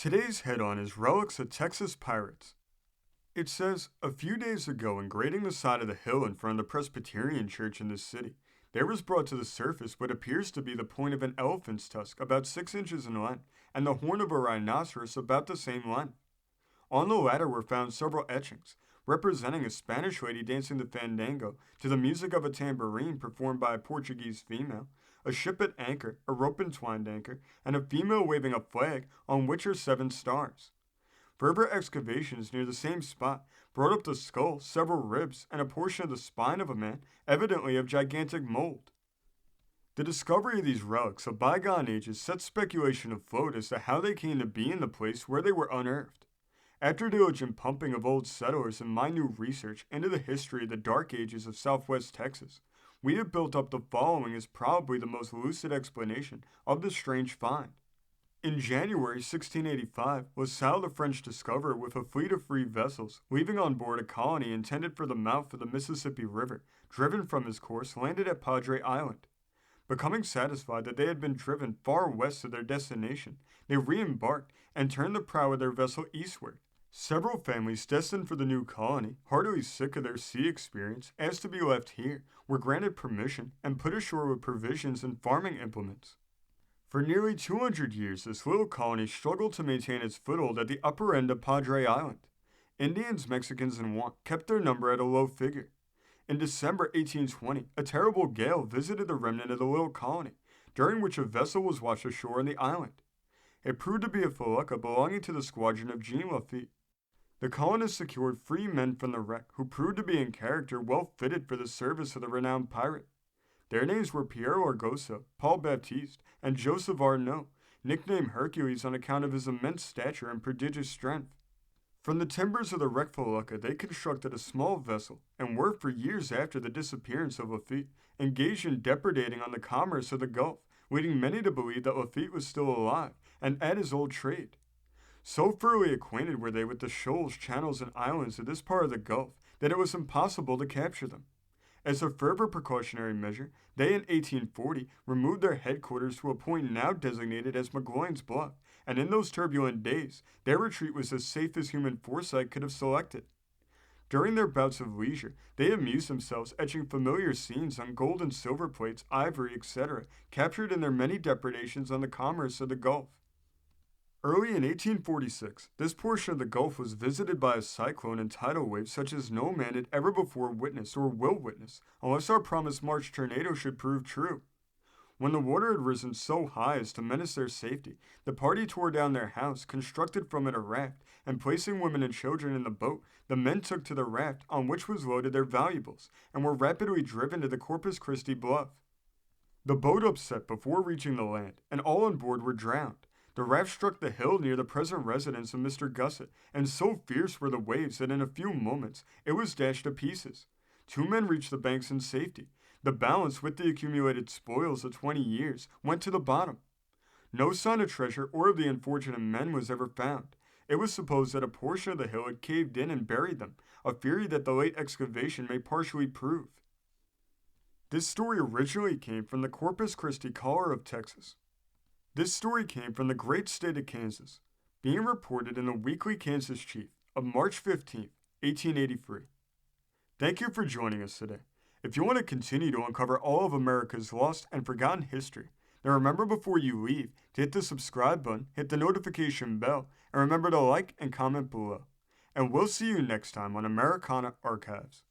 Today's head-on is Relics of Texas Pirates. It says, a few days ago, in grading the side of the hill in front of the Presbyterian church in this city, there was brought to the surface what appears to be the point of an elephant's tusk about 6 inches in length, and the horn of a rhinoceros about the same length. On the latter were found several etchings, representing a Spanish lady dancing the fandango to the music of a tambourine performed by a Portuguese female, a ship at anchor, a rope entwined anchor, and a female waving a flag on which are 7 stars. Further excavations near the same spot brought up the skull, several ribs, and a portion of the spine of a man, evidently of gigantic mold. The discovery of these relics of bygone ages set speculation afloat as to how they came to be in the place where they were unearthed. After diligent pumping of old settlers and minute research into the history of the dark ages of southwest Texas, we have built up the following as probably the most lucid explanation of the strange find. In January 1685, Salle, the French discoverer, with a fleet of free vessels, leaving on board a colony intended for the mouth of the Mississippi River, driven from his course, landed at Padre Island. Becoming satisfied that they had been driven far west of their destination, they re-embarked and turned the prow of their vessel eastward. Several families destined for the new colony, heartily sick of their sea experience, asked to be left here, were granted permission, and put ashore with provisions and farming implements. For nearly 200 years, this little colony struggled to maintain its foothold at the upper end of Padre Island. Indians, Mexicans, and white kept their number at a low figure. In December 1820, a terrible gale visited the remnant of the little colony, during which a vessel was washed ashore on the island. It proved to be a felucca belonging to the squadron of Jean Lafitte. The colonists secured 3 men from the wreck who proved to be in character well fitted for the service of the renowned pirate. Their names were Pierre Largosa, Paul Baptiste, and Joseph Arnaud, nicknamed Hercules on account of his immense stature and prodigious strength. From the timbers of the wrecked felucca, they constructed a small vessel and were, for years after the disappearance of Lafitte, engaged in depredating on the commerce of the Gulf, leading many to believe that Lafitte was still alive and at his old trade. So thoroughly acquainted were they with the shoals, channels, and islands of this part of the Gulf that it was impossible to capture them. As a further precautionary measure, they in 1840 removed their headquarters to a point now designated as McGloin's Bluff, and in those turbulent days, their retreat was as safe as human foresight could have selected. During their bouts of leisure, they amused themselves etching familiar scenes on gold and silver plates, ivory, etc., captured in their many depredations on the commerce of the Gulf. Early in 1846, this portion of the Gulf was visited by a cyclone and tidal wave such as no man had ever before witnessed or will witness, unless our promised March tornado should prove true. When the water had risen so high as to menace their safety, the party tore down their house, constructed from it a raft, and placing women and children in the boat, the men took to the raft on which was loaded their valuables, and were rapidly driven to the Corpus Christi bluff. The boat upset before reaching the land, and all on board were drowned. The raft struck the hill near the present residence of Mr. Gusset, and so fierce were the waves that in a few moments it was dashed to pieces. 2 men reached the banks in safety. The balance, with the accumulated spoils of 20 years, went to the bottom. No sign of treasure or of the unfortunate men was ever found. It was supposed that a portion of the hill had caved in and buried them, a theory that the late excavation may partially prove. This story originally came from the Corpus Christi Caller of Texas. This story came from the great state of Kansas, being reported in the Weekly Kansas Chief of March 15, 1883. Thank you for joining us today. If you want to continue to uncover all of America's lost and forgotten history, then remember before you leave to hit the subscribe button, hit the notification bell, and remember to like and comment below. And we'll see you next time on Americana Archives.